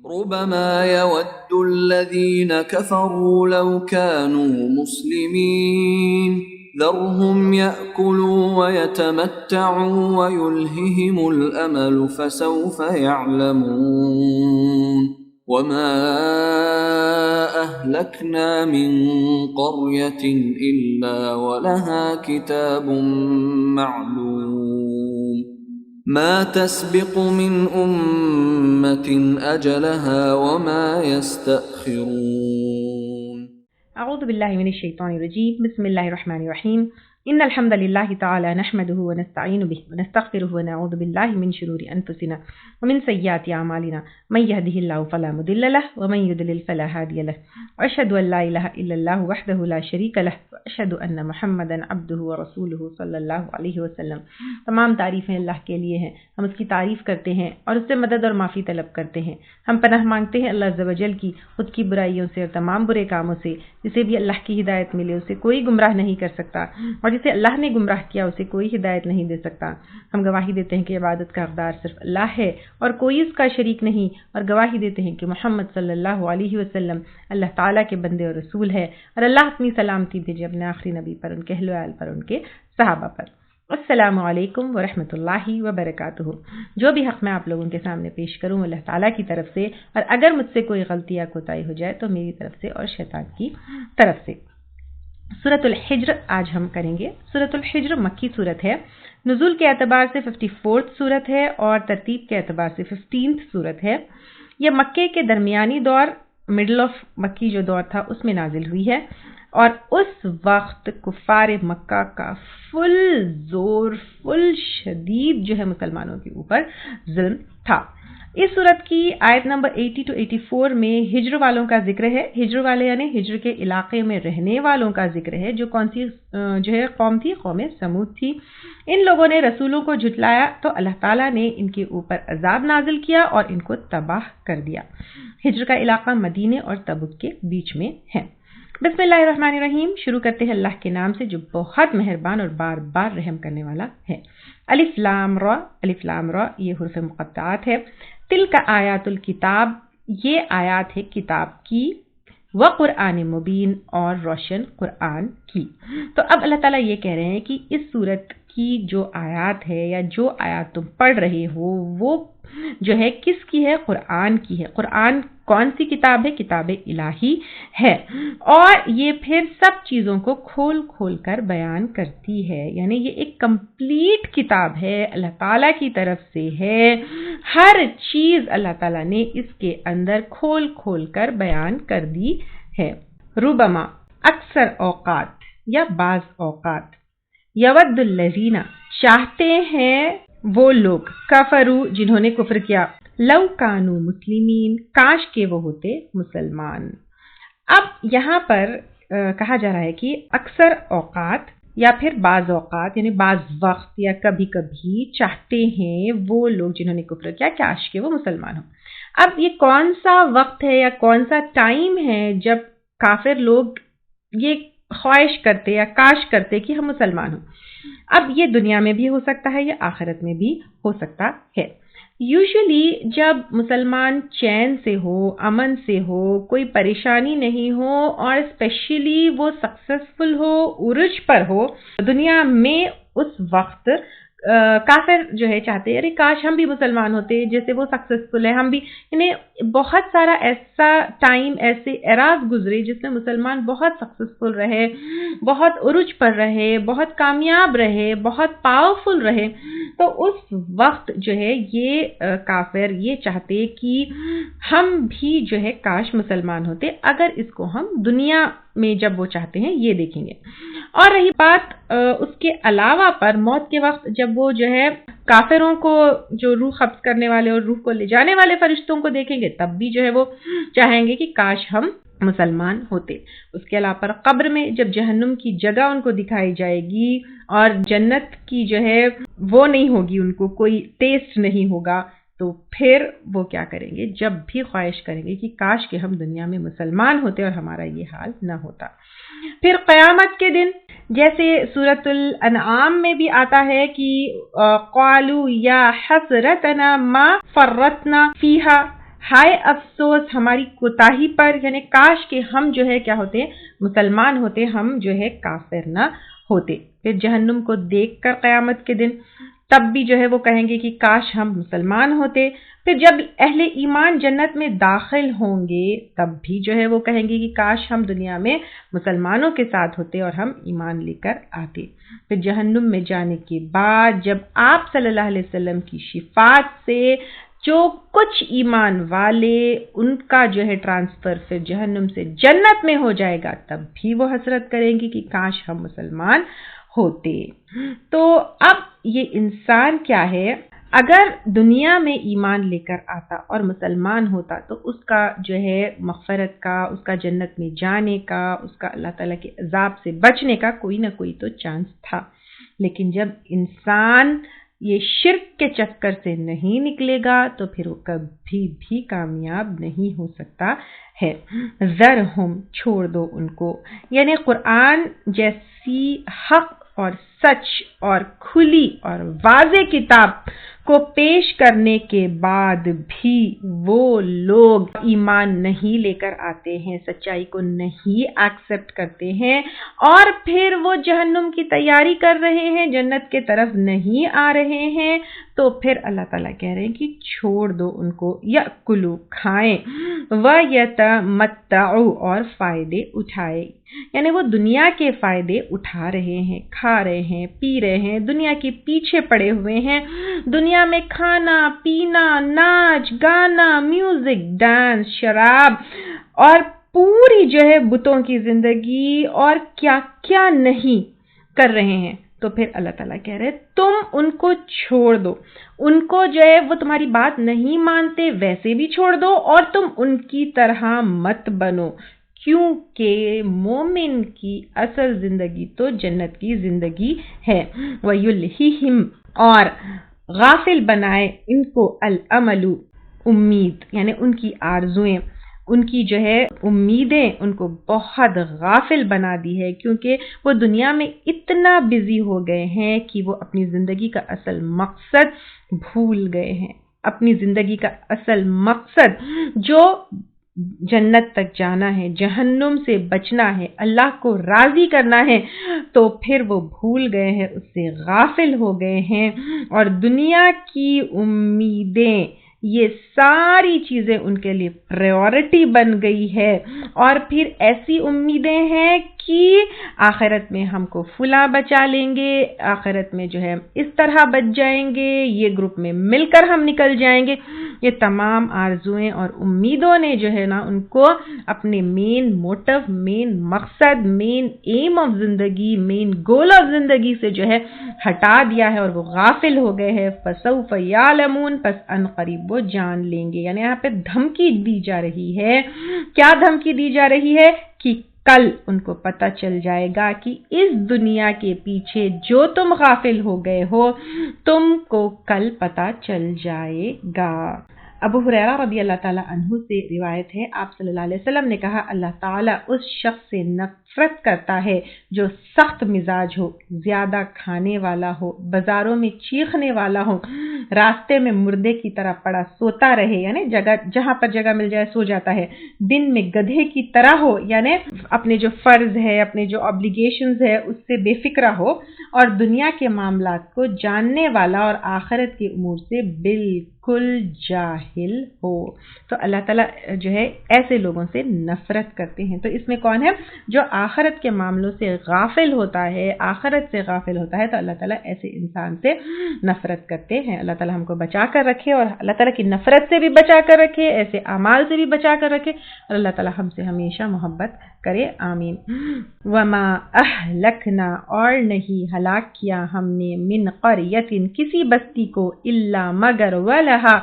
ربما يود الذين كفروا لو كانوا مسلمين ذرهم يأكلوا ويتمتعوا ويلههم الأمل فسوف يعلمون وما أهلكنا من قرية إلا ولها كتاب معلوم ما تسبق من أمة أجلها وما يستأخرون اعوذ باللہ من الشیطان الرجیم بسم اللہ الرحمن الرحیم ان الحمد للہ تعالی نحمده ونستعین به ونستغفره ونعوذ باللہ من شرور انفسنا ومن سیئات اعمالنا من يهده الله فلا مضل له ومن يضلل فلا هادي له واشهد ان لا اله الا الله وحده لا شريك له واشهد ان محمدا عبده ورسوله صلی اللہ علیہ وسلم۔ تمام تعریفیں اللہ کے لیے ہیں، ہم اس کی تعریف کرتے ہیں اور اس سے مدد اور معافی طلب کرتے ہیں۔ ہم پناہ مانگتے ہیں اللہ عز و جل کی خود کی برائیوں سے اور تمام برے کاموں سے۔ جسے بھی اللہ کی ہدایت ملے اسے کوئی گمراہ نہیں کر سکتا، اور جسے اللہ نے گمراہ کیا اسے کوئی ہدایت نہیں دے سکتا۔ ہم گواہی دیتے ہیں کہ عبادت کا حقدار صرف اللہ ہے اور کوئی اس کا شریک نہیں، اور گواہی دیتے ہیں کہ محمد صلی اللہ علیہ وسلم اللہ تعالیٰ کے بندے اور رسول ہے، اور اللہ اپنی سلامتی بھیجے اپنے آخری نبی پر، ان کے اہل و عیال پر، ان کے صحابہ پر۔ السلام علیکم ورحمۃ اللہ وبرکاتہ۔ جو بھی حق میں آپ لوگوں کے سامنے پیش کروں اللہ تعالیٰ کی طرف سے، اور اگر مجھ سے کوئی غلطی یا کوتاہی ہو جائے تو میری طرف سے اور شیطان کی طرف سے۔ سورۃ الحجر آج ہم کریں گے۔ سورۃ الحجر مکی سورت ہے، نزول کے اعتبار سے 54 سورت ہے اور ترتیب کے اعتبار سے 15 سورت ہے۔ یہ مکے کے درمیانی دور، مڈل آف مکی جو دور تھا اس میں نازل ہوئی ہے، اور اس وقت کفار مکہ کا فل زور، فل شدید جو ہے مسلمانوں کے اوپر ظلم تھا۔ اس صورت کی آیت نمبر 80 to 84 میں ہجر والوں کا ذکر ہے۔ ہجر والے یعنی ہجر کے علاقے میں رہنے والوں کا ذکر ہے، جو کون سی جو ہے قوم تھی، قوم سمود تھی۔ ان لوگوں نے رسولوں کو جھٹلایا تو اللہ تعالیٰ نے ان کے اوپر عذاب نازل کیا اور ان کو تباہ کر دیا۔ ہجر کا علاقہ مدینے اور تبوک کے بیچ میں ہے۔ بسم اللہ الرحمن الرحیم، شروع کرتے ہیں اللہ کے نام سے جو بہت مہربان اور بار بار رحم کرنے والا ہے۔ الف لام را، الف لام را یہ حروف مقطعات ہے۔ تلک آیات الکتاب، یہ آیات ہے کتاب کی، وقرآن مبین اور روشن قرآن کی۔ تو اب اللہ تعالیٰ یہ کہہ رہے ہیں کہ اس سورت کی جو آیات ہے یا جو آیات تم پڑھ رہے ہو وہ جو ہے کس کی ہے؟ قرآن کی ہے۔ قرآن کون سی کتاب ہے؟ کتاب الہی ہے، اور یہ پھر سب چیزوں کو کھول کھول کر بیان کرتی ہے، یعنی یہ ایک کمپلیٹ کتاب ہے، اللہ تعالیٰ کی طرف سے ہے۔ ہر چیز اللہ تعالیٰ نے اس کے اندر کھول کھول کر بیان کر دی ہے۔ ربما اکثر اوقات یا بعض اوقات، یود الذین چاہتے ہیں وہ لوگ، کفروا جنہوں نے کفر کیا، لو کانوا مسلمین کاش کے وہ ہوتے مسلمان۔ اب یہاں پر کہا جا رہا ہے کہ اکثر اوقات یا پھر بعض اوقات یعنی بعض وقت یا کبھی کبھی چاہتے ہیں وہ لوگ جنہوں نے کفر کیا کاش کے وہ مسلمان ہوں۔ اب یہ کون سا وقت ہے یا کون سا ٹائم ہے جب کافر لوگ یہ خواہش کرتے یا کاش کرتے کہ ہم مسلمان ہوں؟ اب یہ دنیا میں بھی ہو سکتا ہے یا آخرت میں بھی ہو سکتا ہے۔ یوزلی جب مسلمان چین سے ہو، امن سے ہو، کوئی پریشانی نہیں ہو، اور اسپیشلی وہ سکسیسفل ہو، عروج پر ہو دنیا میں، اس وقت کافر جو ہے چاہتے ارے کاش ہم بھی مسلمان ہوتے جیسے وہ سکسیسفل ہے، ہم بھی، یعنی بہت سارا ایسا ٹائم، ایسے اراز گزرے جس میں مسلمان بہت سکسیسفل رہے، بہت عروج پر رہے، بہت کامیاب رہے، بہت پاورفل رہے۔ تو اس وقت جو ہے یہ کافر یہ چاہتے کہ ہم بھی جو ہے کاش مسلمان ہوتے، اگر اس کو ہم دنیا میں جب وہ چاہتے ہیں یہ دیکھیں گے۔ اور رہی بات اس کے علاوہ پر موت کے وقت جب وہ جو ہے کافروں کو جو روح قبض کرنے والے اور روح کو لے جانے والے فرشتوں کو دیکھیں گے تب بھی جو ہے وہ چاہیں گے کہ کاش ہم مسلمان ہوتے۔ اس کے علاوہ پر قبر میں جب جہنم کی جگہ ان کو دکھائی جائے گی اور جنت کی جو ہے وہ نہیں ہوگی، ان کو کوئی ٹیسٹ نہیں ہوگا، تو پھر وہ کیا کریں گے؟ جب بھی خواہش کریں گے کہ کاش کہ ہم دنیا میں مسلمان ہوتے اور ہمارا یہ حال نہ ہوتا۔ پھر قیامت کے دن جیسے سورۃ الانعام میں بھی آتا ہے کہ قالوا یا حسرتنا ما فرطنا فیہا، ہائے افسوس ہماری کوتاہی پر، یعنی کاش کہ ہم جو ہے کیا ہوتے، مسلمان ہوتے، ہم جو ہے کافر نہ ہوتے۔ پھر جہنم کو دیکھ کر قیامت کے دن تب بھی جو ہے وہ کہیں گے کہ کاش ہم مسلمان ہوتے۔ پھر جب اہل ایمان جنت میں داخل ہوں گے تب بھی جو ہے وہ کہیں گے کہ کاش ہم دنیا میں مسلمانوں کے ساتھ ہوتے اور ہم ایمان لے کر آتے۔ پھر جہنم میں جانے کے بعد جب آپ صلی اللہ علیہ وسلم کی شفاعت سے جو کچھ ایمان والے ان کا جو ہے ٹرانسفر پھر جہنم سے جنت میں ہو جائے گا تب بھی وہ حسرت کریں گے کہ کاش ہم مسلمان ہوتے۔ تو اب یہ انسان کیا ہے، اگر دنیا میں ایمان لے کر آتا اور مسلمان ہوتا تو اس کا جو ہے مغفرت کا، اس کا جنت میں جانے کا، اس کا اللہ تعالیٰ کے عذاب سے بچنے کا کوئی نہ کوئی تو چانس تھا۔ لیکن جب انسان یہ شرک کے چکر سے نہیں نکلے گا تو پھر وہ کبھی بھی کامیاب نہیں ہو سکتا ہے۔ ذرہم، چھوڑ دو ان کو، یعنی قرآن جیسی حق اور سچ اور کھلی اور واضح کتاب کو پیش کرنے کے بعد بھی وہ لوگ ایمان نہیں لے کر آتے ہیں، سچائی کو نہیں ایکسپٹ کرتے ہیں اور پھر وہ جہنم کی تیاری کر رہے ہیں، جنت کے طرف نہیں آ رہے ہیں، تو پھر اللہ تعالیٰ کہہ رہے ہیں کہ چھوڑ دو ان کو، یأکلوا، کھائیں، وَیَتَمَتَّعُوا، اور فائدے اٹھائے، یعنی وہ دنیا کے فائدے اٹھا رہے ہیں، کھا رہے ہیں، پی رہے ہیں، دنیا کے پیچھے پڑے ہوئے ہیں، دنیا میں کھانا پینا، ناچ گانا، میوزک، ڈانس، شراب اور پوری جو ہے بتوں کی زندگی اور کیا کیا نہیں کر رہے ہیں۔ تو پھر اللہ تعالیٰ کہہ رہے تم ان کو چھوڑ دو، ان کو جو ہے وہ تمہاری بات نہیں مانتے ویسے بھی چھوڑ دو اور تم ان کی طرح مت بنو، کیونکہ مومن کی اصل زندگی تو جنت کی زندگی ہے۔ وَيُلْهِهِمْ، اور غافل بنائے ان کو، العمل، امید، یعنی ان کی آرزویں، ان کی جو ہے امیدیں ان کو بہت غافل بنا دی ہے، کیونکہ وہ دنیا میں اتنا بزی ہو گئے ہیں کہ وہ اپنی زندگی کا اصل مقصد بھول گئے ہیں، اپنی زندگی کا اصل مقصد جو جنت تک جانا ہے، جہنم سے بچنا ہے، اللہ کو راضی کرنا ہے، تو پھر وہ بھول گئے ہیں، اس سے غافل ہو گئے ہیں، اور دنیا کی امیدیں یہ ساری چیزیں ان کے لیے پریورٹی بن گئی ہے، اور پھر ایسی امیدیں ہیں کہ آخرت میں ہم کو فلاں بچا لیں گے، آخرت میں جو ہے اس طرح بچ جائیں گے، یہ گروپ میں مل کر ہم نکل جائیں گے۔ یہ تمام آرزویں اور امیدوں نے جو ہے نا ان کو اپنے مین موٹو، مین مقصد، مین ایم آف زندگی، مین گول آف زندگی سے جو ہے ہٹا دیا ہے اور وہ غافل ہو گئے ہیں۔ فسوف یعلمون، پس ان قریب وہ جان لیں گے، یعنی یہاں پہ دھمکی دی جا رہی ہے۔ کیا دھمکی دی جا رہی ہے؟ کہ کل ان کو پتہ چل جائے گا کہ اس دنیا کے پیچھے جو تم غافل ہو گئے ہو تم کو کل پتہ چل جائے گا۔ ابو ہریرہ رضی اللہ تعالیٰ عنہ سے روایت ہے، آپ صلی اللہ علیہ وسلم نے کہا، اللہ تعالیٰ اس شخص سے نفرت کرتا ہے جو سخت مزاج ہو، زیادہ کھانے والا ہو، بازاروں میں چیخنے والا ہو، راستے میں مردے کی طرح پڑا سوتا رہے، یعنی جہاں پر جگہ مل جائے سو جاتا ہے، دن میں گدھے کی طرح ہو، یعنی اپنے جو فرض ہے، اپنے جو obbligations ہے اس سے بے فکرہ ہو، اور دنیا کے معاملات کو جاننے والا اور آخرت کے امور سے بالکل جاہل ہو۔ تو اللہ تعالیٰ جو ہے ایسے لوگوں سے نفرت کرتے ہیں۔ تو اس میں کون ہے؟ جو آخرت کے معاملوں سے غافل ہوتا ہے، آخرت سے غافل ہوتا ہے، تو اللہ تعالیٰ ایسے انسان سے نفرت کرتے ہیں۔ اللہ تعالیٰ ہم کو بچا کر رکھے اور اللہ تعالیٰ کی نفرت سے بھی بچا کر رکھے، ایسے اعمال سے بھی بچا کر رکھے، اور اللہ تعالیٰ ہم سے ہمیشہ محبت کرے، آمین۔ وما اہلکنا، اور نہیں ہلاک کیا ہم نے، من قریۃ، کسی بستی کو، الا مگر ولہا،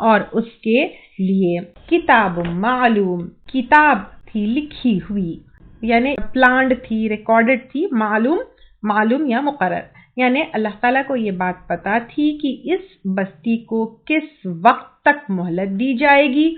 اور اس کے لیے، کتاب معلوم، کتاب تھی لکھی ہوئی، یعنی پلانڈ تھی، ریکارڈڈ تھی، معلوم یا مقرر، یعنی اللہ تعالیٰ کو یہ بات پتا تھی کہ اس بستی کو کس وقت تک مہلت دی جائے گی۔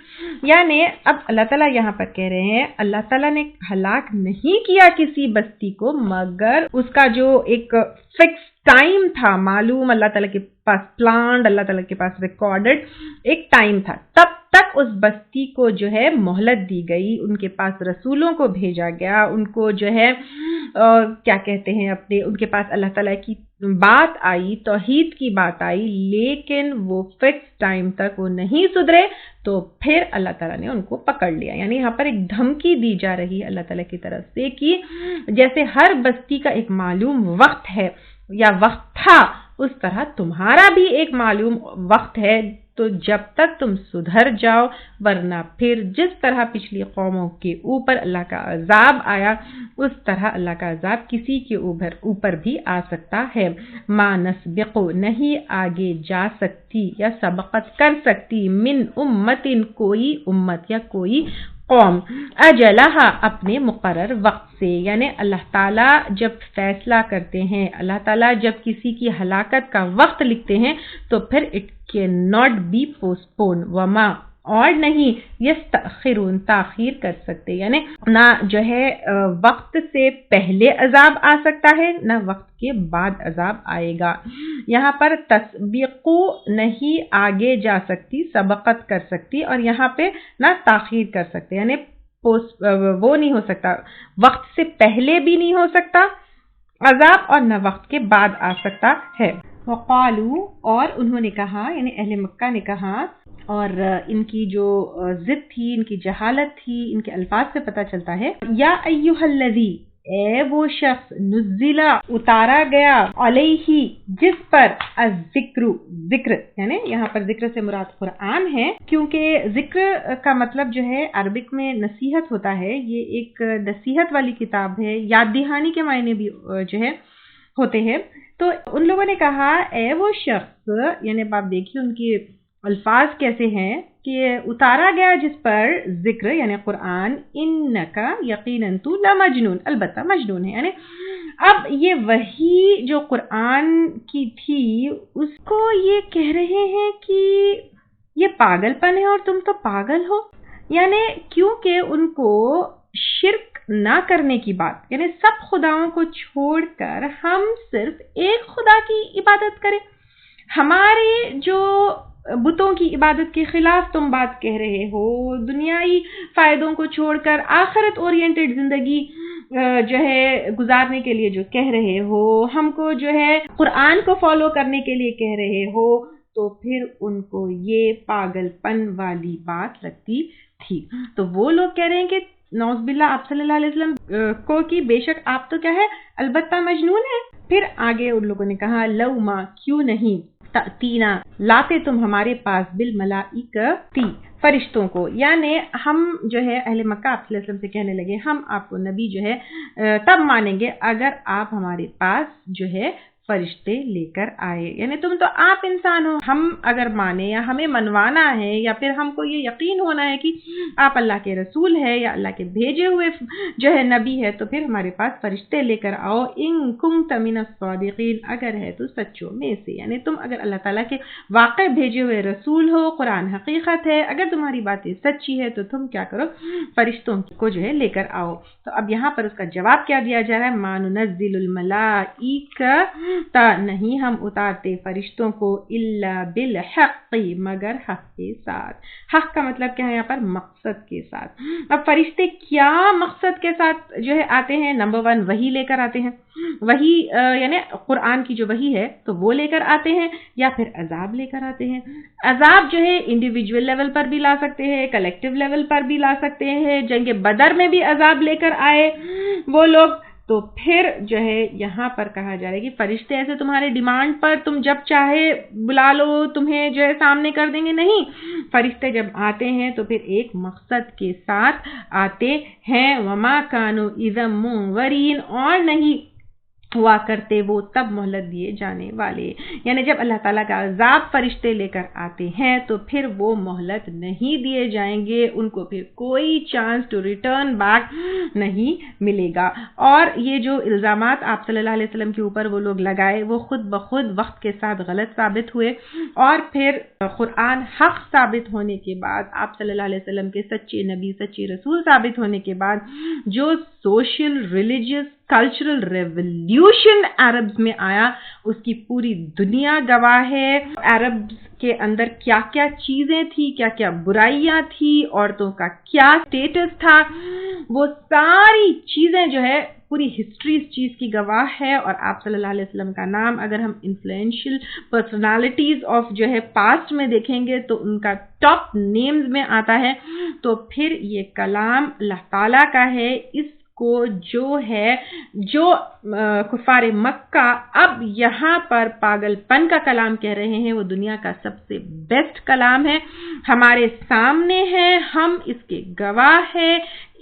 یعنی اب اللہ تعالیٰ یہاں پر کہہ رہے ہیں اللہ تعالیٰ نے ہلاک نہیں کیا کسی بستی کو، مگر اس کا جو ایک فکس ٹائم تھا، معلوم، اللہ تعالیٰ کے پاس پلانڈ، اللہ تعالیٰ کے پاس ریکارڈڈ ایک ٹائم تھا، تب تک اس بستی کو جو ہے مہلت دی گئی، ان کے پاس رسولوں کو بھیجا گیا، ان کو جو ہے کیا کہتے ہیں اپنے ان کے پاس اللہ تعالیٰ کی بات آئی، توحید کی بات آئی، لیکن وہ فکس ٹائم تک وہ نہیں سدھرے، تو پھر اللہ تعالیٰ نے ان کو پکڑ لیا. یعنی یہاں پر ایک دھمکی دی جا رہی ہے اللہ تعالیٰ کی طرف سے کہ جیسے ہر بستی کا ایک معلوم وقت ہے یا وقت تھا، اس طرح تمہارا بھی ایک معلوم وقت ہے، تو جب تک تم سدھر جاؤ، ورنہ پھر جس طرح پچھلی قوموں کے اوپر اللہ کا عذاب آیا، اس طرح اللہ کا عذاب کسی کے اوپر بھی آ سکتا ہے. ما نسبق نہیں آگے جا سکتی یا سبقت کر سکتی، من امتن کوئی امت یا کوئی قوم، اجلہا اپنے مقرر وقت سے. یعنی اللہ تعالیٰ جب فیصلہ کرتے ہیں، اللہ تعالیٰ جب کسی کی ہلاکت کا وقت لکھتے ہیں، تو پھر it can not be postpone, وما اور نہیں یستأخرون تاخیر کر سکتے. یعنی نہ جو ہے وقت سے پہلے عذاب آ سکتا ہے، نہ وقت کے بعد عذاب آئے گا. یہاں پر تسبیقو نہیں آگے جا سکتی، سبقت کر سکتی، اور یہاں پہ نہ تاخیر کر سکتے. یعنی وہ نہیں ہو سکتا، وقت سے پہلے بھی نہیں ہو سکتا عذاب، اور نہ وقت کے بعد آ سکتا ہے. وقالو اور انہوں نے کہا، یعنی اہل مکہ نے کہا، اور ان کی جو ضد تھی، ان کی جہالت تھی، ان کے الفاظ سے پتہ چلتا ہے. یا ایھا الذی، اے وہ شخص، نزلہ اتارا گیا، علیہ جس پر، الذکر ذکر، یعنی یہاں پر ذکر سے مراد قرآن ہے، کیونکہ ذکر کا مطلب جو ہے عربک میں نصیحت ہوتا ہے. یہ ایک نصیحت والی کتاب ہے، یاد دہانی کے معنی بھی جو ہے ہوتے ہیں. تو ان لوگوں نے کہا اے وہ شخص، یعنی آپ دیکھیے ان کی الفاظ کیسے ہیں کہ اتارا گیا جس پر ذکر یعنی قرآن، انکا یقیناً تو لمجنون، البتہ مجنون ہے. یعنی اب یہ وحی جو قرآن کی تھی، اس کو یہ کہہ رہے ہیں کہ یہ پاگل پن ہے اور تم تو پاگل ہو. یعنی کیونکہ ان کو شرک نہ کرنے کی بات، یعنی سب خداؤں کو چھوڑ کر ہم صرف ایک خدا کی عبادت کریں، ہمارے جو بتوں کی عبادت کے خلاف تم بات کہہ رہے ہو، دنیائی فائدوں کو چھوڑ کر آخرت اورینٹڈ زندگی جو ہے گزارنے کے لیے جو کہہ رہے ہو، ہم کو جو ہے قرآن کو فالو کرنے کے لیے کہہ رہے ہو، تو پھر ان کو یہ پاگل پن والی بات لگتی تھی. تو وہ لوگ کہہ رہے ہیں کہ نعوذ باللہ آپ صلی اللہ علیہ وسلم کو کہ بے شک آپ تو کیا ہے، البتہ مجنون ہے. پھر آگے ان لوگوں نے کہا لو ما کیوں نہیں، تأتینا لاتے تم ہمارے پاس، بالملائکتی فرشتوں کو. یعنی ہم جو ہے اہل مکہ آپ صلی اللہ علیہ وسلم سے کہنے لگے ہم آپ کو نبی جو ہے تب مانیں گے اگر آپ ہمارے پاس جو ہے فرشتے لے کر آئے. یعنی تم تو آپ انسان ہو، ہم اگر مانے یا ہمیں منوانا ہے یا پھر ہم کو یہ یقین ہونا ہے کہ آپ اللہ کے رسول ہے یا اللہ کے بھیجے ہوئے جو ہے نبی ہے، تو پھر ہمارے پاس فرشتے لے کر آؤ. ان کنت من الصادقین، اگر ہے تو سچوں میں سے. یعنی تم اگر اللہ تعالیٰ کے واقع بھیجے ہوئے رسول ہو، قرآن حقیقت ہے، اگر تمہاری باتیں سچی ہے تو تم کیا کرو، فرشتوں کو جو ہے لے کر آؤ. تو اب یہاں پر اس کا جواب کیا دیا جا رہا ہے، ما ننزل الملائکہ، نہیں ہم اتارتے فرشتوں کو، الا بالحق، مگر حق کے ساتھ. حق کا مطلب کیا ہے یہاں پر، مقصد کے ساتھ. اب فرشتے کیا مقصد کے ساتھ جو ہے آتے ہیں، نمبر 1 وحی لے کر آتے ہیں، وحی یعنی قرآن کی جو وحی ہے تو وہ لے کر آتے ہیں، یا پھر عذاب لے کر آتے ہیں. عذاب جو ہے انڈیویجول لیول پر بھی لا سکتے ہیں، کلیکٹیو لیول پر بھی لا سکتے ہیں. جنگ بدر میں بھی عذاب لے کر آئے وہ لوگ. تو پھر جو ہے یہاں پر کہا جا رہا ہے کہ فرشتے ایسے تمہارے ڈیمانڈ پر تم جب چاہے بلا لو تمہیں جو ہے سامنے کر دیں گے، نہیں. فرشتے جب آتے ہیں تو پھر ایک مقصد کے ساتھ آتے ہیں. وما کانوا اذا منظرین، اور نہیں ہوا کرتے وہ تب مہلت دیے جانے والے. یعنی جب اللہ تعالیٰ کا عذاب فرشتے لے کر آتے ہیں تو پھر وہ مہلت نہیں دیے جائیں گے، ان کو پھر کوئی چانس ٹو ریٹرن بیک نہیں ملے گا. اور یہ جو الزامات آپ صلی اللہ علیہ وسلم کے اوپر وہ لوگ لگائے، وہ خود بخود وقت کے ساتھ غلط ثابت ہوئے، اور پھر قرآن حق ثابت ہونے کے بعد، آپ صلی اللہ علیہ وسلم کے سچے نبی سچے رسول ثابت ہونے کے بعد، جو social religious cultural revolution Arabs میں آیا اس کی پوری دنیا گواہ ہے. عربز کے اندر کیا کیا چیزیں تھی, کیا کیا برائیاں تھی, عورتوں کا کیا اسٹیٹس تھا, وہ ساری چیزیں جو ہے پوری ہسٹری اس چیز کی گواہ ہے. اور آپ صلی اللہ علیہ وسلم کا نام اگر ہم انفلوئنشل پرسنالٹیز آف جو ہے پاسٹ میں دیکھیں گے تو ان کا ٹاپ نیمز میں آتا ہے. تو پھر یہ کلام اللہ تعالیٰ کا ہے. اس کو جو کفار مکہ اب یہاں پر پاگل پن کا کلام کہہ رہے ہیں, وہ دنیا کا سب سے بیسٹ کلام ہے, ہمارے سامنے ہے, ہم اس کے گواہ ہے.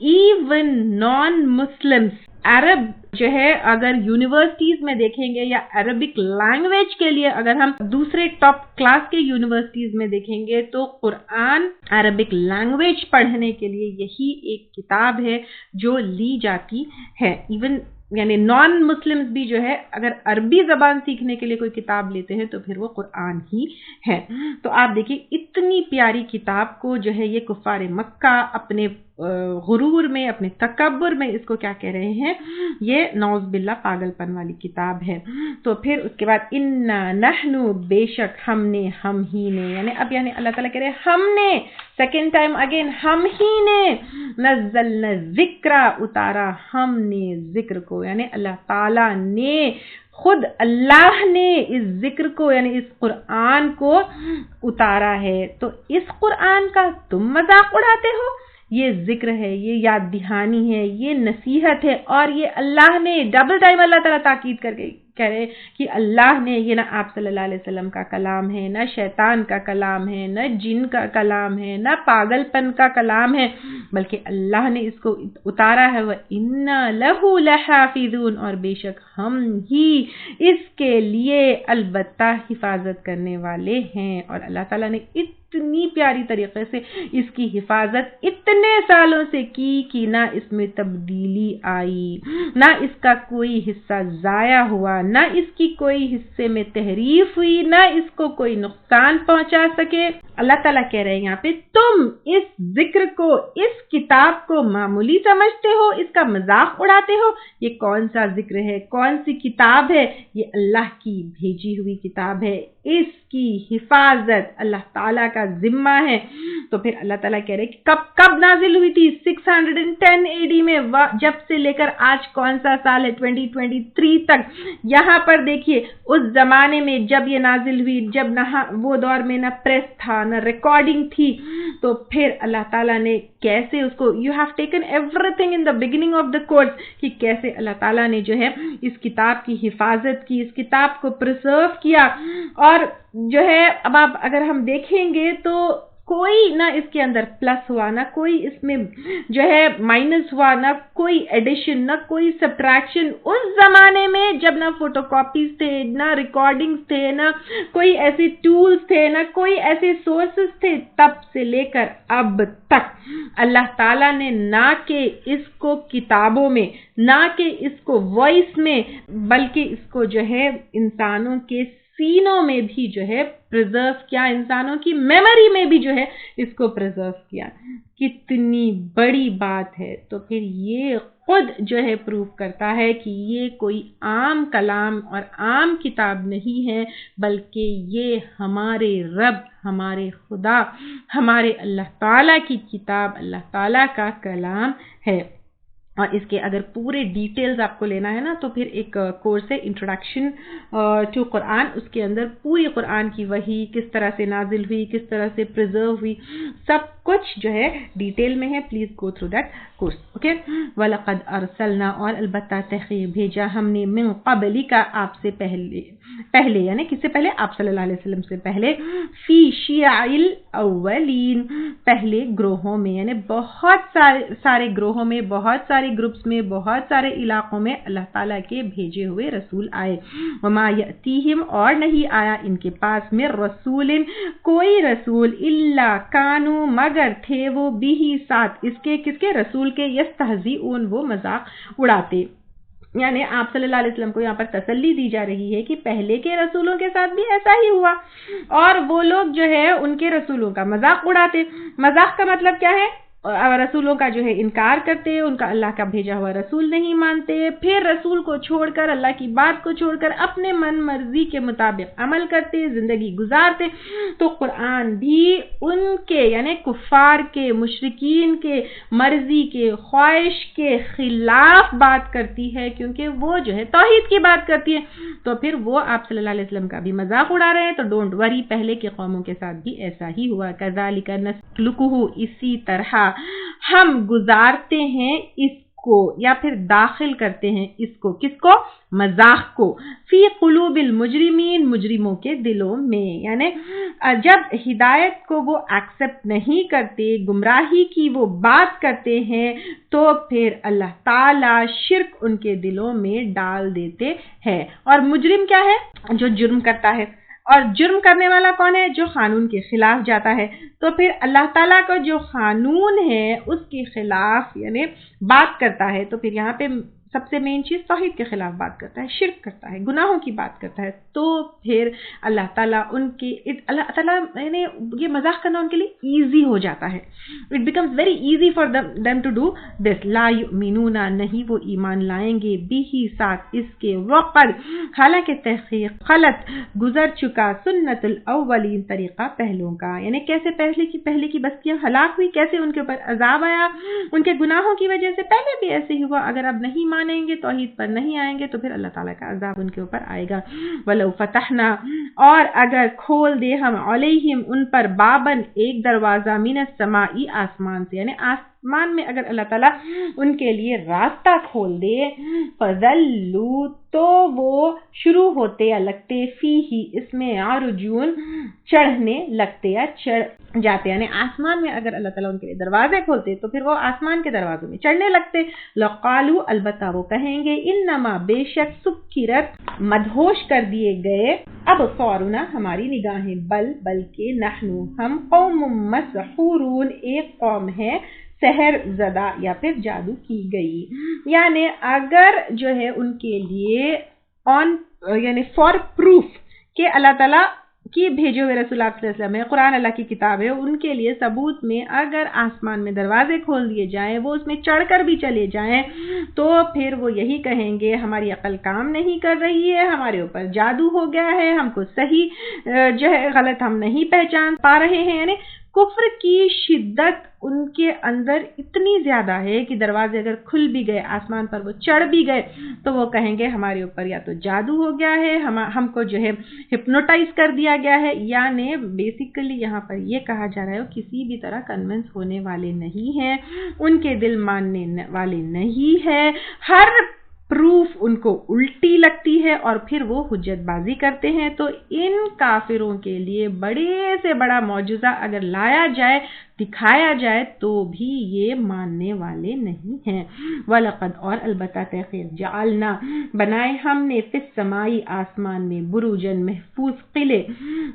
ایون نان مسلمز عرب جو ہے اگر یونیورسٹیز میں دیکھیں گے یا عربک لینگویج کے لیے اگر ہم دوسرے ٹاپ کلاس کے یونیورسٹیز میں دیکھیں گے تو قرآن عربک لینگویج پڑھنے کے لیے یہی ایک کتاب ہے جو لی جاتی ہے. ایون یعنی نان مسلمز بھی جو ہے اگر عربی زبان سیکھنے کے لیے کوئی کتاب لیتے ہیں تو پھر وہ قرآن ہی ہے. تو آپ دیکھیں اتنی پیاری کتاب کو جو ہے یہ کفار مکہ اپنے غرور میں, اپنے تکبر میں اس کو کیا کہہ رہے ہیں, یہ نعوذ باللہ پاگل پن والی کتاب ہے. تو پھر اس کے بعد انا نحنو, بے شک ہم نے, ہم ہی نے, یعنی اللہ تعالیٰ کہہ رہے ہیں ہم نے, سیکنڈ ٹائم اگین ہم ہی نے, نزلنا ذکر, اتارا ہم نے ذکر کو, یعنی اللہ تعالیٰ نے, خود اللہ نے اس ذکر کو یعنی اس قرآن کو اتارا ہے. تو اس قرآن کا تم مذاق اڑاتے ہو. یہ ذکر ہے, یہ یاد دہانی ہے, یہ نصیحت ہے, اور یہ اللہ نے ڈبل ٹائم اللہ تعالیٰ تاکید کر کے کہہ رہے کہ اللہ نے, یہ نہ آپ صلی اللہ علیہ وسلم کا کلام ہے, نہ شیطان کا کلام ہے, نہ جن کا کلام ہے, نہ پاگل پن کا کلام ہے, بلکہ اللہ نے اس کو اتارا ہے. وَإِنَّا لَهُ لَحَافِظُونَ, اور بے شک ہم ہی اس کے لیے البتہ حفاظت کرنے والے ہیں. اور اللہ تعالیٰ نے اتنی پیاری طریقے سے اس کی حفاظت اتنے سالوں سے کی کہ نہ اس میں تبدیلی آئی, نہ اس کا کوئی حصہ ضائع ہوا, نہ اس کی کوئی حصے میں تحریف ہوئی, نہ اس کو کوئی نقصان پہنچا سکے. اللہ تعالیٰ کہہ رہے ہیں یہاں پہ تم اس ذکر کو, اس کتاب کو معمولی سمجھتے ہو, اس کا مذاق اڑاتے ہو. یہ کون سا ذکر ہے, کون سی کتاب ہے, یہ اللہ کی بھیجی ہوئی کتاب ہے, اس کی حفاظت اللہ تعالیٰ کا ذمہ ہے. تو پھر اللہ تعالیٰ کہہ رہے کہ کب نازل ہوئی تھی, 610 AD میں, جب سے لے کر آج کون سا سال ہے 2023 تک. یہاں پر دیکھیے اس زمانے میں جب یہ نازل ہوئی, جب نہ وہ دور میں نہ پریس تھا نہ ریکارڈنگ تھی, تو پھر اللہ تعالیٰ نے کیسے اس کو, you have taken every thing in the beginning of the course, کہ کیسے اللہ تعالیٰ نے جو ہے اس کتاب کی حفاظت کی, اس کتاب کو پرزرو کیا. اور جو ہے اب آپ اگر ہم دیکھیں گے تو کوئی نہ اس کے اندر پلس ہوا, نہ کوئی اس میں جو ہے مائنس ہوا, نہ کوئی ایڈیشن, نہ کوئی سبٹریکشن. اس زمانے میں جب نہ فوٹو کاپیز تھے, نہ ریکارڈنگز تھے, نہ کوئی ایسے ٹولز تھے, نہ کوئی ایسے سورسز تھے, تب سے لے کر اب تک اللہ تعالیٰ نے نہ کہ اس کو کتابوں میں, نہ کہ اس کو وائس میں, بلکہ اس کو جو ہے انسانوں کے سینوں میں بھی جو ہے پرزرو کیا, انسانوں کی میموری میں بھی جو ہے اس کو پرزرو کیا. کتنی بڑی بات ہے. تو پھر یہ خود جو ہے پروف کرتا ہے کہ یہ کوئی عام کلام اور عام کتاب نہیں ہے, بلکہ یہ ہمارے رب, ہمارے خدا, ہمارے اللہ تعالیٰ کی کتاب, اللہ تعالیٰ کا کلام ہے. اور اس کے اگر پورے ڈیٹیلز آپ کو لینا ہے نا تو پھر ایک کورس ہے انٹروڈکشن ٹو قرآن, اس کے اندر پوری قرآن کی وحی کس طرح سے نازل ہوئی, کس طرح سے پرزرو ہوئی, سب کچھ جو ہے ڈیٹیل میں ہے. Please go through that course. Okay. وَلَقَدْ أَرْسَلْنَا, اور البتہ تحقیق بھیجا ہم نے, من قبلی کا, آپ سے پہلے یعنی کس سے پہلے, آپ صلی اللہ علیہ وسلم سے پہلے, فی شیع الاولین, پہلے گروہوں میں, یعنی بہت سارے گروہوں میں, بہت سارے گروپس میں, بہت سارے علاقوں میں اللہ تعالیٰ کے بھیجے ہوئے رسول آئے. وما یأتیہم, اور نہیں آیا ان کے پاس, میں رسول, کوئی رسول, الا کانوا, مگر تھے وہ, بھی ساتھ اس کے, کس کے, رسول کے, یستہزئون, وہ مذاق اڑاتے. یعنی آپ صلی اللہ علیہ وسلم کو یہاں پر تسلی دی جا رہی ہے کہ پہلے کے رسولوں کے ساتھ بھی ایسا ہی ہوا, اور وہ لوگ جو ہے ان کے رسولوں کا مذاق اڑاتے. مذاق کا مطلب کیا ہے, رسولوں کا جو ہے انکار کرتے، ان کا اللہ کا بھیجا ہوا رسول نہیں مانتے، پھر رسول کو چھوڑ کر، اللہ کی بات کو چھوڑ کر اپنے من مرضی کے مطابق عمل کرتے، زندگی گزارتے، تو قرآن بھی ان کے یعنی کفار کے، مشرکین کے مرضی کے، خواہش کے خلاف بات کرتی ہے، کیونکہ وہ جو ہے توحید کی بات کرتی ہے۔ تو پھر وہ آپ صلی اللہ علیہ وسلم کا بھی مذاق اڑا رہے ہیں، تو ڈونٹ وری، پہلے کے قوموں کے ساتھ بھی ایسا ہی ہوا۔ کذالک نسلکہ، اسی طرح ہم گزارتے ہیں اس کو یا پھر داخل کرتے ہیں اس کو، کس کو؟ مذاق کو، فی قلوب المجرمین، مجرموں کے دلوں میں، یعنی جب ہدایت کو وہ ایکسپٹ نہیں کرتے، گمراہی کی وہ بات کرتے ہیں، تو پھر اللہ تعالی شرک ان کے دلوں میں ڈال دیتے ہیں۔ اور مجرم کیا ہے؟ جو جرم کرتا ہے، اور جرم کرنے والا کون ہے؟ جو قانون کے خلاف جاتا ہے۔ تو پھر اللہ تعالیٰ کا جو قانون ہے اس کے خلاف یعنی بات کرتا ہے، تو پھر یہاں پہ سب سے مین چیز توحید کے خلاف بات کرتا ہے، شرک کرتا ہے، گناہوں کی بات کرتا ہے، تو پھر اللہ تعالیٰ اللہ تعالیٰ یعنی یہ مذاق کرنا ان کے لیے ایزی ہو جاتا ہے۔ It becomes very easy for them to do this. لا یؤمنون، نہیں وہ ایمان لائیں گے، بھی ساتھ اس کے، وقد، حالانکہ تحقیق، خلط، گزر چکا، سنت الاولین، طریقہ پہلوں کا، یعنی کیسے پہلے کی بستیاں ہلاک ہوئی، کیسے ان کے اوپر عذاب آیا ان کے گناہوں کی وجہ سے، پہلے بھی ایسے ہی ہوا۔ اگر اب نہیں مانیں گے، توحید پر نہیں آئیں گے، تو پھر اللہ تعالیٰ کا عذاب ان کے اوپر آئے گا۔ وَلَوْ فَتَحْنَا، اور اگر کھول دے ہم، علیہم، ان پر، بابن، ایک دروازہ، من السماء، آسمان سے، یعنی آسمان میں اگر اللہ تعالیٰ ان کے لیے راستہ کھول دے، فَذَلُّوا، تو وہ شروع ہوتے یا لگتے، فیہی، اس میں، عرجون، چڑھنے لگتے یا چڑھ جاتے، یعنی آسمان میں اگر اللہ تعالیٰ ان کے لیے دروازے کھولتے تو پھر وہ آسمان کے دروازوں میں چڑھنے لگتے۔ لقالو، البتہ وہ کہیں گے، انما، بے شک، سکرت، مدہوش کر دیے گئے، ابصارنا، ہماری نگاہیں، بلکہ نحنو، ہم، قوم مسحورون، ایک قوم ہے سحر زدہ یا پھر جادو کی گئی۔ یعنی اگر جو ہے ان کے لیے یعنی فار پروف کہ اللہ تعالیٰ کی بھیجے ہوئے رسول اللہ صلی اللہ علیہ وسلم ہے، قرآن اللہ کی کتاب ہے، ان کے لیے ثبوت میں اگر آسمان میں دروازے کھول دیے جائیں، وہ اس میں چڑھ کر بھی چلے جائیں، تو پھر وہ یہی کہیں گے، ہماری عقل کام نہیں کر رہی ہے، ہمارے اوپر جادو ہو گیا ہے، ہم کو صحیح جو ہے غلط ہم نہیں پہچان پا رہے ہیں۔ یعنی کفر کی شدت ان کے اندر اتنی زیادہ ہے کہ دروازے اگر کھل بھی گئے، آسمان پر وہ چڑھ بھی گئے، تو وہ کہیں گے ہمارے اوپر یا تو جادو ہو گیا ہے، ہم کو جو ہے ہپنوٹائز کر دیا گیا ہے، یعنی بیسیکلی یہاں پر یہ کہا جا رہا ہے وہ کسی بھی طرح کنونس ہونے والے نہیں ہیں، ان کے دل ماننے والے نہیں ہیں، ہر پروف ان کو الٹی لگتی ہے اور پھر وہ حجت بازی کرتے ہیں۔ تو ان کافروں کے لیے بڑے سے بڑا معجزہ اگر لایا جائے، دکھایا جائے، تو بھی یہ ماننے والے نہیں ہیں۔ وَلَقَدْ، اور البتہ تحقیق، جعلنا، بنائے ہم نے، فی السماء، آسمان میں، بروجن، محفوظ قلعے،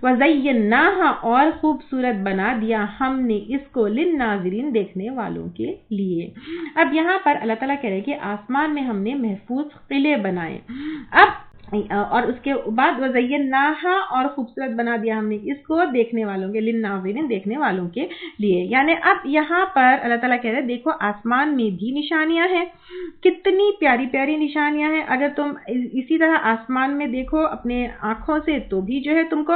وَزَيَّنَّاهَا، اور خوبصورت بنا دیا ہم نے اس کو، للناظرین، دیکھنے والوں کے لیے۔ اب یہاں پر اللہ تعالیٰ کہہ رہے کہ آسمان میں ہم نے محفوظ قلعے بنائے، اور اس کے بعد وَزَيَّنَّاهَا، اور خوبصورت بنا دیا ہم نے اس کو دیکھنے والوں کے، للناظرین، دیکھنے والوں کے لیے۔ یعنی اب یہاں پر اللہ تعالیٰ کہہ رہے ہیں دیکھو آسمان میں بھی نشانیاں ہیں، کتنی پیاری پیاری نشانیاں ہیں، اگر تم اسی طرح آسمان میں دیکھو اپنے آنکھوں سے تو بھی جو ہے تم کو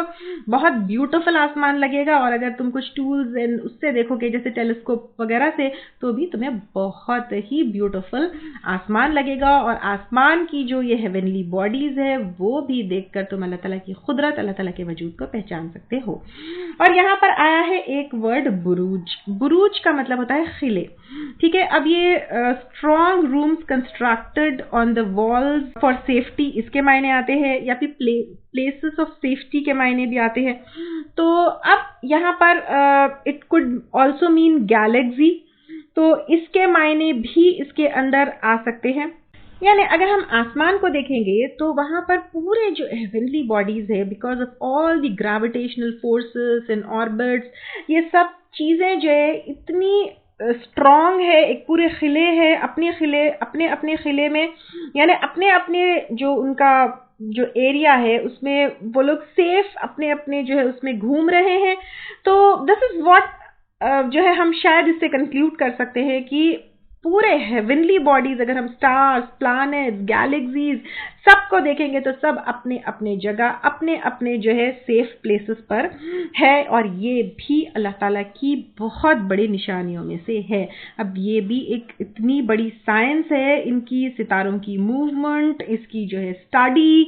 بہت بیوٹیفل آسمان لگے گا، اور اگر تم کچھ ٹولز اس سے دیکھو گے جیسے ٹیلیسکوپ وغیرہ سے، تو بھی تمہیں بہت ہی بیوٹیفل آسمان لگے گا، اور آسمان کی جو یہ ہیونلی باڈیز ہے وہ بھی دیکھ کر تم اللہ تعالیٰ کی قدرت، اللہ تعالیٰ کے وجود کو پہچان سکتے ہو۔ اور یہاں پر آیا ہے ایک ورڈ بروج۔ بروج کا مطلب ہوتا ہے قلعے، ٹھیک ہے۔ اب یہ strong rooms constructed on the walls for safety, اس کے معنی آتے ہیں، یا پھر پلیسز آف سیفٹی کے معنی بھی آتے ہیں۔ تو اب یہاں پر it could also mean galaxy, تو اس کے معنی بھی اس کے اندر آ سکتے ہیں۔ یعنی اگر ہم آسمان کو دیکھیں گے تو وہاں پر پورے جو ہیونلی باڈیز ہے، because of all the gravitational forces and orbits, یہ سب چیزیں جو ہے اتنی اسٹرانگ ہے، ایک پورے قلعے ہے، اپنے قلعے میں، یعنی اپنے جو ان کا جو ایریا ہے اس میں وہ لوگ سیف اپنے جو ہے اس میں گھوم رہے ہیں۔ تو دس از واٹ جو ہے ہم شاید اس سے کنکلوڈ کر سکتے ہیں کہ پورے ہیونلی باڈیز، اگر ہم سٹارز، پلانٹس، گیلیکسیز سب کو دیکھیں گے تو سب اپنے اپنے جگہ اپنے اپنے جو ہے سیف پلیسز پر ہے، اور یہ بھی اللہ تعالیٰ کی بہت بڑی نشانیوں میں سے ہے۔ اب یہ بھی ایک اتنی بڑی سائنس ہے، ان کی ستاروں کی موومنٹ، اس کی جو ہے اسٹڈی،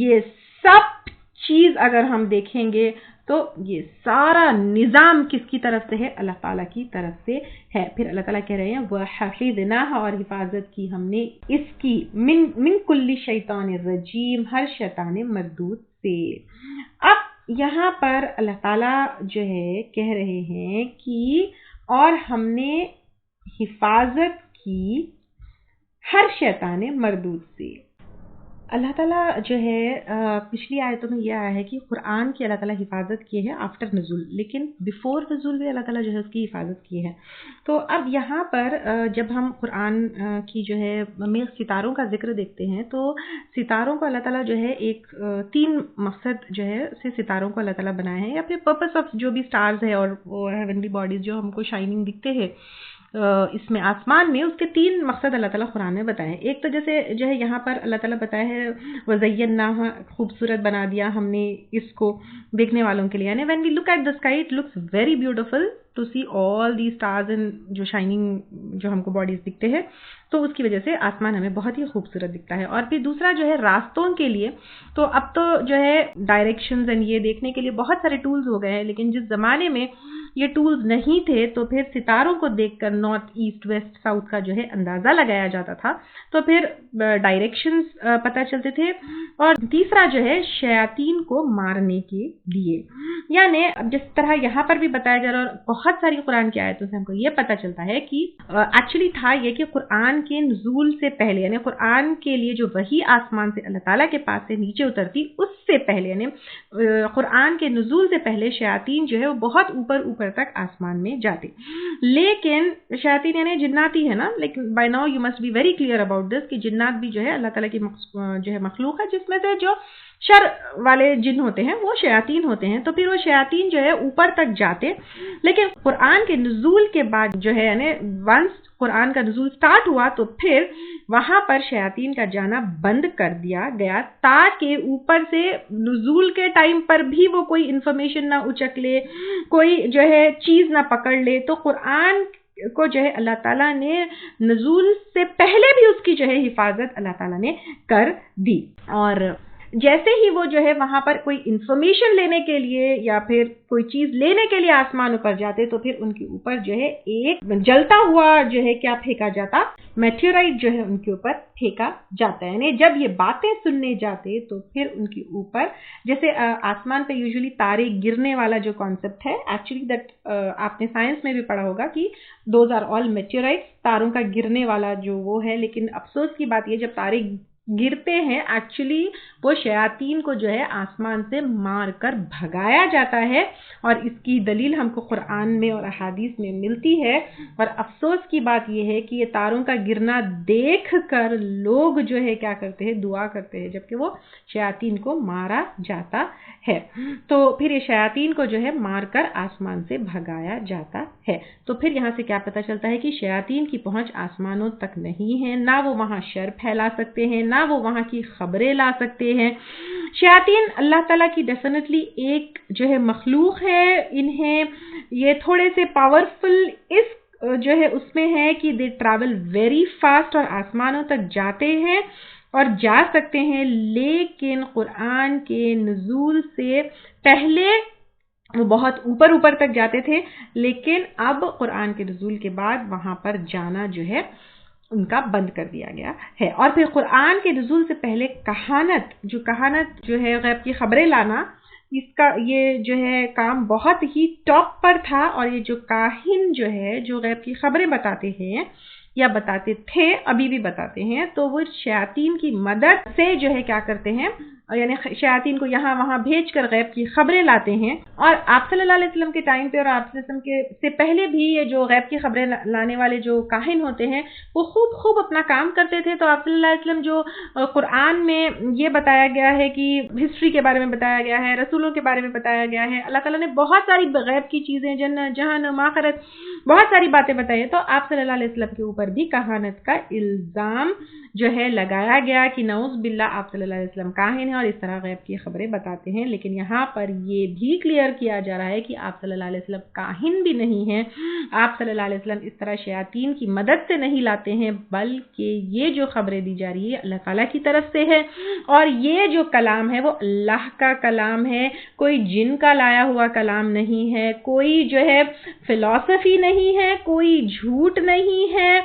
یہ سب چیز اگر ہم دیکھیں گے تو یہ سارا نظام کس کی طرف سے ہے؟ اللہ تعالیٰ کی طرف سے ہے۔ پھر اللہ تعالیٰ کہہ رہے ہیں وَحَفِظْنَاهَا، اور حفاظت کی ہم نے اس کی من کل شیطان الرجیم، ہر شیطان مردود سے۔ اب یہاں پر اللہ تعالیٰ جو ہے کہہ رہے ہیں کہ اور ہم نے حفاظت کی ہر شیطان مردود سے۔ اللہ تعالیٰ جو ہے پچھلی آیتوں میں یہ آیا ہے کہ قرآن کی اللہ تعالیٰ حفاظت کی ہے آفٹر نزول، لیکن بیفور نزول بھی اللہ تعالیٰ جو ہے اس کی حفاظت کی ہے۔ تو اب یہاں پر جب ہم قرآن کی جو ہے میں ستاروں کا ذکر دیکھتے ہیں تو ستاروں کو اللہ تعالیٰ جو ہے ایک 3 مقصد جو ہے سے ستاروں کو اللہ تعالیٰ بنایا ہے، یا پھر پرپس آف جو بھی سٹارز ہے اور وہ ہیونلی باڈیز جو ہم کو شائننگ دکھتے ہیں اس میں آسمان میں، اس کے 3 مقصد اللہ تعالیٰ قرآن میں بتائے ہیں۔ ایک تو جیسے جو ہے یہاں پر اللہ تعالیٰ بتایا ہے وَزَيَّنَّاهَا، خوبصورت بنا دیا ہم نے اس کو دیکھنے والوں کے لیے، یعنی when we look at the sky it looks very beautiful to see all these stars and جو شائننگ جو ہم کو باڈیز دکھتے ہیں، تو اس کی وجہ سے آسمان ہمیں بہت ہی خوبصورت دکھتا ہے۔ اور پھر دوسرا جو ہے راستوں کے لیے، تو اب تو جو ہے ڈائریکشنز اینڈ یہ دیکھنے کے لیے بہت سارے ٹولز ہو گئے ہیں، لیکن جس زمانے میں یہ ٹولز نہیں تھے تو پھر ستاروں کو دیکھ کر نارتھ ایسٹ ویسٹ ساؤتھ کا جو ہے اندازہ لگایا جاتا تھا، تو پھر ڈائریکشنز پتہ چلتے تھے۔ اور تیسرا جو ہے شیاطین کو مارنے کے لیے، یعنی جس طرح یہاں پر بھی بتایا جا رہا ہے، اور بہت ساری قرآن کی آیتوں سے ہم کو یہ پتہ چلتا ہے کہ ایکچولی تھا یہ کہ قرآن کے نزول سے پہلے، یعنی قرآن کے لیے جو وحی آسمان سے اللہ تعالیٰ کے پاس سے نیچے اترتی، اس سے پہلے یعنی قرآن کے نزول سے پہلے شیاطین جو ہے وہ بہت اوپر تک آسمان میں جاتے، لیکن شیاطین یعنی جناتی ہے نا، لیکن by now you must be very clear about this کہ جنات بھی جو ہے اللہ تعالیٰ کی جو ہے مخلوق ہے، جس میں سے جو شر والے جن ہوتے ہیں وہ شیاطین ہوتے ہیں۔ تو پھر وہ شیاطین جو ہے اوپر تک جاتے، لیکن قرآن کے نزول کے بعد جو ہے یعنی ونس قرآن کا نزول سٹارٹ ہوا تو پھر وہاں پر شیاطین کا جانا بند کر دیا گیا، تاکہ اوپر سے نزول کے ٹائم پر بھی وہ کوئی انفارمیشن نہ اچک لے، کوئی جو ہے چیز نہ پکڑ لے۔ تو قرآن کو جو ہے اللہ تعالیٰ نے نزول سے پہلے بھی اس کی جو ہے حفاظت اللہ تعالیٰ نے کر دی، اور جیسے ہی وہ جو ہے وہاں پر کوئی انفارمیشن لینے کے لیے یا پھر کوئی چیز لینے کے لیے آسمان پر جاتے تو پھر ان کے اوپر جو ہے ایک جلتا ہوا جو ہے کیا پھینکا جاتا، میٹیورائٹ جو ہے ان کے اوپر پھینکا جاتا ہے۔ یعنی جب یہ باتیں سننے جاتے تو پھر ان کے اوپر جیسے آسمان پہ یوزلی تارے گرنے والا جو کانسیپٹ ہے، ایکچولی دیٹ آپ نے سائنس میں بھی پڑھا ہوگا کہ دوز آر آل میٹیورائٹس، تاروں کا گرنے والا جو وہ ہے، لیکن افسوس کی بات یہ جب تارے گرتے ہیں ایکچولی وہ شیاطین کو جو ہے آسمان سے مار کر بھگایا جاتا ہے، اور اس کی دلیل ہم کو قرآن میں اور احادیث میں ملتی ہے۔ اور افسوس کی بات یہ ہے کہ یہ تاروں کا گرنا دیکھ کر لوگ جو ہے کیا کرتے ہیں، دعا کرتے ہیں، جبکہ وہ شیاطین کو مارا جاتا ہے۔ تو پھر یہ شیاطین کو جو ہے مار کر آسمان سے بھگایا جاتا ہے۔ تو پھر یہاں سے کیا پتہ چلتا ہے کہ شیاطین کی پہنچ آسمانوں تک نہیں ہے، نہ وہ وہاں شر پھیلا سکتے ہیں، نہ وہ وہاں کی خبریں لا سکتے ہیں۔ شیاطین اللہ تعالیٰ کی ڈیفینیٹلی ایک جو ہے مخلوق ہے، انہیں یہ تھوڑے سے پاورفل اس جو ہے اس میں ہے کہ دے ٹریول ویری فاسٹ اور آسمانوں تک جاتے ہیں اور جا سکتے ہیں، لیکن قرآن کے نزول سے پہلے وہ بہت اوپر تک جاتے تھے، لیکن اب قرآن کے نزول کے بعد وہاں پر جانا جو ہے ان کا بند کر دیا گیا ہے۔ اور پھر قرآن کے نزول سے پہلے کہانت جو ہے غیب کی خبریں لانا، اس کا یہ جو ہے کام بہت ہی ٹاپ پر تھا، اور یہ جو کاہن جو ہے جو غیب کی خبریں بتاتے ہیں یا بتاتے تھے، ابھی بھی بتاتے ہیں، تو وہ شیاطین کی مدد سے جو ہے کیا کرتے ہیں، یعنی شیاطین کو یہاں وہاں بھیج کر غیب کی خبریں لاتے ہیں. اور آپ صلی اللہ علیہ وسلم کے ٹائم پہ اور آپ صلی اللہ علیہ وسلم کے سے پہلے بھی یہ جو غیب کی خبریں لانے والے جو کاہن ہوتے ہیں وہ خوب اپنا کام کرتے تھے. تو آپ صلی اللہ علیہ وسلم جو قرآن میں یہ بتایا گیا ہے کہ ہسٹری کے بارے میں بتایا گیا ہے, رسولوں کے بارے میں بتایا گیا ہے, اللہ تعالیٰ نے بہت ساری غیب کی چیزیں جنت جہنم آخرت بہت ساری باتیں بتائی ہیں. تو آپ صلی اللہ علیہ وسلم کے اوپر بھی کہانت کا الزام جو ہے لگایا گیا کہ نعوذ باللہ آپ صلی اللہ علیہ وسلم کاہن ہیں اور اس طرح غیب کی خبریں بتاتے ہیں. لیکن یہاں پر یہ بھی کلیئر کیا جا رہا ہے کہ آپ صلی اللہ علیہ وسلم کاہن بھی نہیں ہیں, آپ صلی اللہ علیہ وسلم اس طرح شیاطین کی مدد سے نہیں لاتے ہیں, بلکہ یہ جو خبریں دی جا رہی ہے اللہ تعالیٰ کی طرف سے ہے. اور یہ جو کلام ہے وہ اللہ کا کلام ہے, کوئی جن کا لایا ہوا کلام نہیں ہے, کوئی جو ہے فلسفی نہیں ہے, کوئی جھوٹ نہیں ہے,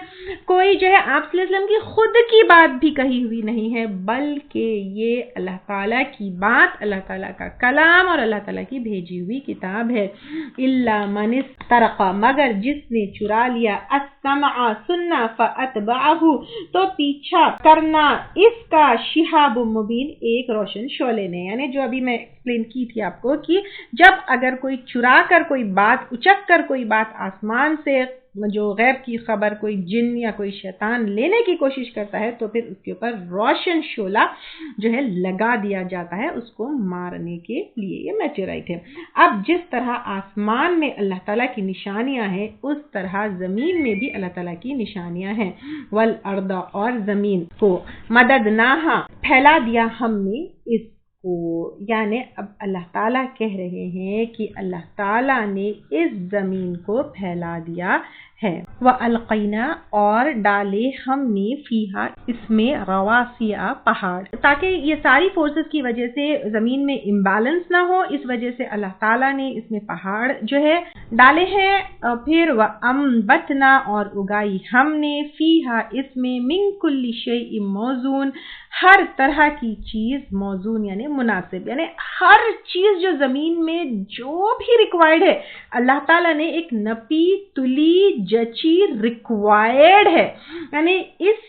کوئی جو ہے آپ صلی اللہ علیہ وسلم کی خود کی بات بھی کہی ہوئی نہیں ہے, بلکہ یہ اللہ تعالیٰ کی بات, اللہ تعالیٰ کا کلام اور اللہ تعالیٰ کی بھیجی ہوئی کتاب ہے. الا من استرق, مگر جس نے چرا لیا السمع, سننا, فاتبعه, تو پیچھا کرنا اس کا شہاب مبین, ایک روشن شعلے نے. یعنی جو ابھی میں ایکسپلین کی تھی آپ کو کہ جب اگر کوئی چرا کر کوئی بات, اچک کر کوئی بات آسمان سے جو غیب کی خبر کوئی جن یا کوئی شیطان لینے کی کوشش کرتا ہے تو پھر اس کے اوپر روشن شعلہ جو ہے لگا دیا جاتا ہے اس کو مارنے کے لیے. یہ میٹیورائٹ ہے. اب جس طرح آسمان میں اللہ تعالیٰ کی نشانیاں ہیں اس طرح زمین میں بھی اللہ تعالیٰ کی نشانیاں ہیں. والارض, اور زمین کو مددناہا, پھیلا دیا ہم نے اس کو. یعنی اب اللہ تعالیٰ کہہ رہے ہیں کہ اللہ تعالیٰ نے اس زمین کو پھیلا دیا ہے. وَأَلْقَيْنَا, اور ڈالے ہم نے فیہا, اس میں رواسیا, پہاڑ, تاکہ یہ ساری فورسز کی وجہ سے زمین میں امبیلنس نہ ہو, اس وجہ سے اللہ تعالیٰ نے اس میں پہاڑ جو ہے ڈالے ہیں. پھر وَأَنبَتْنَا, اور اگائی ہم نے فیہا, اس میں مِن کُلِّ شَیْءٍ موزون, ہر طرح کی چیز, موزون یعنی مناسب, یعنی ہر چیز جو زمین میں جو بھی ریکوائرڈ ہے اللہ تعالیٰ نے ایک نپی تلی جچی ریکوائرڈ ہے. یعنی اس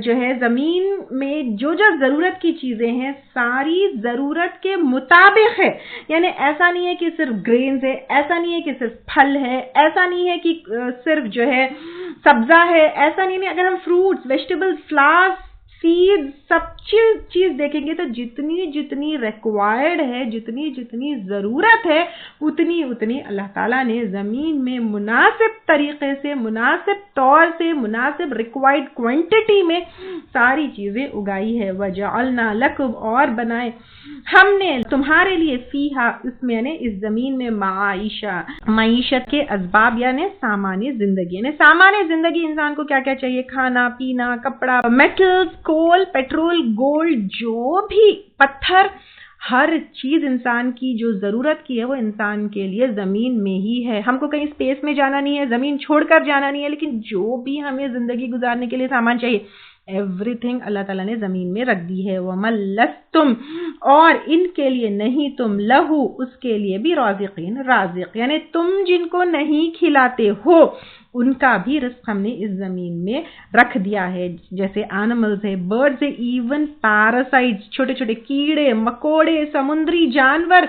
جو ہے زمین میں جو ضرورت کی چیزیں ہیں ساری ضرورت کے مطابق ہے. یعنی ایسا نہیں ہے کہ صرف گرینز ہے, ایسا نہیں ہے کہ صرف پھل ہے, ایسا نہیں ہے کہ صرف جو ہے سبزہ ہے, ایسا نہیں ہے. اگر ہم فروٹس, ویجیٹیبلز, فلاورز, سیڈ, سب چیز دیکھیں گے تو جتنی ریکوائرڈ ہے, جتنی ضرورت ہے اتنی اللہ تعالیٰ نے زمین میں مناسب طریقے سے, مناسب طور سے, مناسب ریکوائرڈ کوانٹٹی میں ساری چیزیں اگائی ہے. وَجَعَلْنَا لَكُمْ, اور بنائے ہم نے تمہارے لیے فیہا, اس میں یعنی اس زمین میں معیشت کے اسباب یعنی سامان زندگی. یعنی سامان زندگی انسان کو کیا کیا چاہیے, کھانا پینا, کپڑا, میٹلز, کول, پیٹرول, گولڈ, جو بھی پتھر, ہر چیز انسان کی جو ضرورت کی ہے وہ انسان کے لیے زمین میں ہی ہے. ہم کو کہیں اسپیس میں جانا نہیں ہے, زمین چھوڑ کر جانا نہیں ہے, لیکن جو بھی ہمیں زندگی گزارنے کے لیے سامان چاہیے ایوری تھنگ اللہ تعالیٰ نے زمین میں رکھ دی ہے. وَمَن لَسْتُمْ, اور ان کے لیے نہیں تم, لہو, اس کے لیے بھی رازقین, رازق یعنی تم جن کو نہیں کھلاتے ہو ان کا بھی رزق ہم نے اس زمین میں رکھ دیا ہے. جیسے اینیملز ہے, برڈز ہے, ایون پیراسائٹس, چھوٹے چھوٹے کیڑے مکوڑے, سمندری جانور,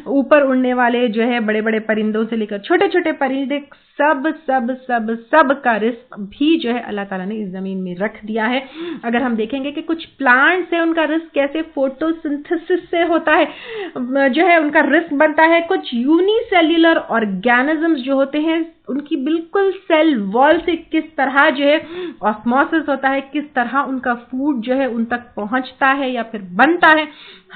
اوپر اڑنے والے جو ہے بڑے بڑے پرندوں سے لے کر چھوٹے چھوٹے پرندے, سب کا رزق بھی جو ہے اللہ تعالیٰ نے اس زمین میں رکھ دیا ہے. اگر ہم دیکھیں گے کہ کچھ پلانٹس ہیں ان کا رزق کیسے فوٹو سنتھسس سے ہوتا ہے, جو ہے ان کا رزق بنتا ہے. کچھ یونی سیلولر آرگینزمز جو ہوتے ہیں ان کی بالکل سیل وال سے کس طرح جو ہے آسموسس ہوتا ہے, کس طرح ان کا فوڈ جو ہے ان تک پہنچتا ہے یا پھر بنتا ہے.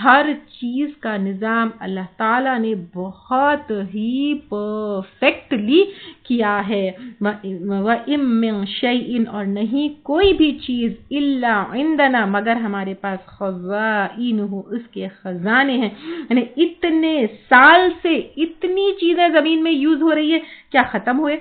ہر چیز کا نظام اللہ تعالیٰ نے بہت ہی پرفیکٹلی کیا ہے. وَإِن مِّن شَيْءٍ, اور نہیں کوئی بھی چیز, إِلَّا عِندَنَا, مگر ہمارے پاس, خَزَائِنُهُ, اس کے خزانے ہیں. یعنی اتنے سال سے اتنی چیزیں زمین میں یوز ہو رہی ہے, کیا ختم ہوئے؟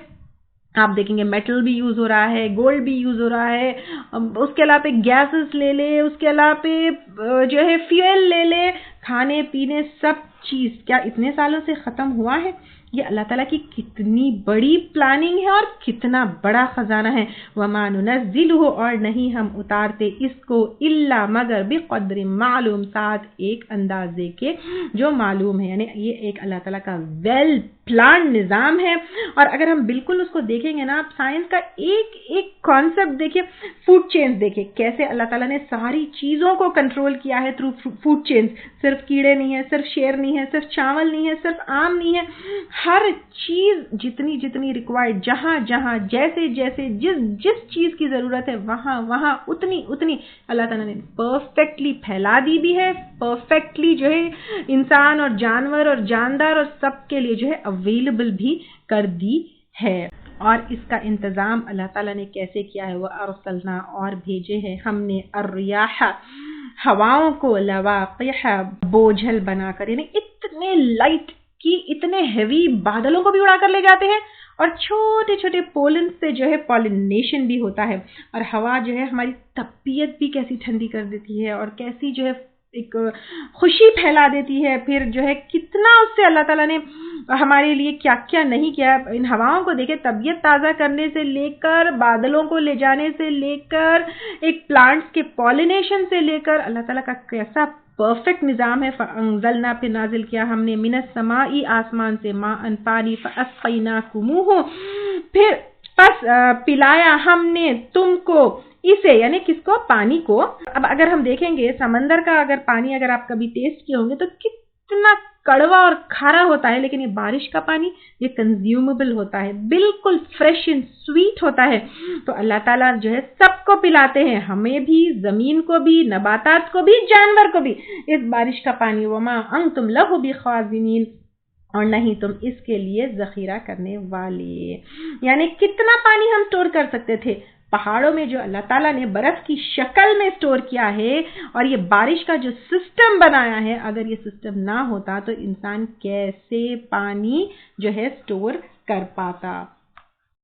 آپ دیکھیں گے میٹل بھی یوز ہو رہا ہے, گولڈ بھی یوز ہو رہا ہے, اس کے علاوہ گیسز لے لے, اس کے علاوہ جو ہے فیول لے لے, کھانے پینے سب چیز, کیا اتنے سالوں سے ختم ہوا ہے؟ یہ اللہ تعالیٰ کی کتنی بڑی پلاننگ ہے اور کتنا بڑا خزانہ ہے. وَمَا نُنَزِّلُهُ اور نہیں ہم اتارتے اس کو الا مگر بقدر معلوم ساتھ ایک اندازے کے جو معلوم ہے. یعنی یہ ایک اللہ تعالیٰ کا ویل پلان نظام ہے. اور اگر ہم بالکل اس کو دیکھیں گے نا, آپ سائنس کا ایک ایک کانسیپٹ دیکھیں, فوڈ چینز دیکھیں کیسے اللہ تعالیٰ نے ساری چیزوں کو کنٹرول کیا ہے تھرو فوڈ چینز. صرف کیڑے نہیں ہیں, صرف شیر نہیں ہے, صرف چاول نہیں ہے, صرف آم نہیں ہے, ہر چیز جتنی جتنی ریکوائرڈ, جہاں جہاں جیسے جیسے جس چیز کی ضرورت ہے وہاں وہاں اتنی اللہ تعالیٰ نے پرفیکٹلی پھیلا دی بھی ہے, پرفیکٹلی جو ہے انسان اور جانور اور جاندار اور سب کے لیے جو ہے اویلیبل بھی کر دی ہے. اور اس کا انتظام اللہ تعالیٰ نے کیسے کیا ہے, وہ ارسلنا اور بھیجے ہیں ہم نے الریاح ہواؤں کو لواقح بوجھل بنا کر, یعنی اتنے لائٹ کی اتنے ہیوی بادلوں کو بھی اڑا کر لے جاتے ہیں, اور چھوٹے چھوٹے پولن سے جو ہے پالینیشن بھی ہوتا ہے. اور ہوا جو ہے ہماری طبیعت بھی کیسی ٹھنڈی کر دیتی ہے اور کیسی جو ہے ایک خوشی پھیلا دیتی ہے. پھر جو ہے کتنا اس سے اللہ تعالیٰ نے ہمارے لیے کیا کیا نہیں کیا. ان ہواؤں کو دیکھیں, طبیعت تازہ کرنے سے لے کر بادلوں کو لے جانے سے لے کر ایک پلانٹس کے پالینیشن سے لے کر اللہ تعالیٰ کا کیسا پرفیکٹ نظام ہے. فانزلنا پھر نازل کیا ہم نے من السماء آسمان سے ماء پانی فاسقیناکموہ پھر پس پلایا ہم نے تم کو اسے, یعنی کس کو, پانی کو. اب اگر ہم دیکھیں گے سمندر کا اگر پانی اگر آپ کبھی ٹیسٹ کیے ہوں گے تو کتنا کڑوا اور کھارا ہوتا ہے, لیکن یہ بارش کا پانی یہ کنزیومیبل ہوتا ہے, بالکل فریش اینڈ سویٹ ہوتا ہے. تو اللہ تعالیٰ جو ہے سب کو پلاتے ہیں, ہمیں بھی, زمین کو بھی, نباتات کو بھی, جانور کو بھی, اس بارش کا پانی. وما انتم لہ بخازنین اور نہیں تم اس کے لیے ذخیرہ کرنے والے. یعنی کتنا پانی ہم اسٹور کر سکتے تھے. پہاڑوں میں جو اللہ تعالیٰ نے برف کی شکل میں اسٹور کیا ہے اور یہ بارش کا جو سسٹم بنایا ہے, اگر یہ سسٹم نہ ہوتا تو انسان کیسے پانی جو ہے اسٹور کر پاتا.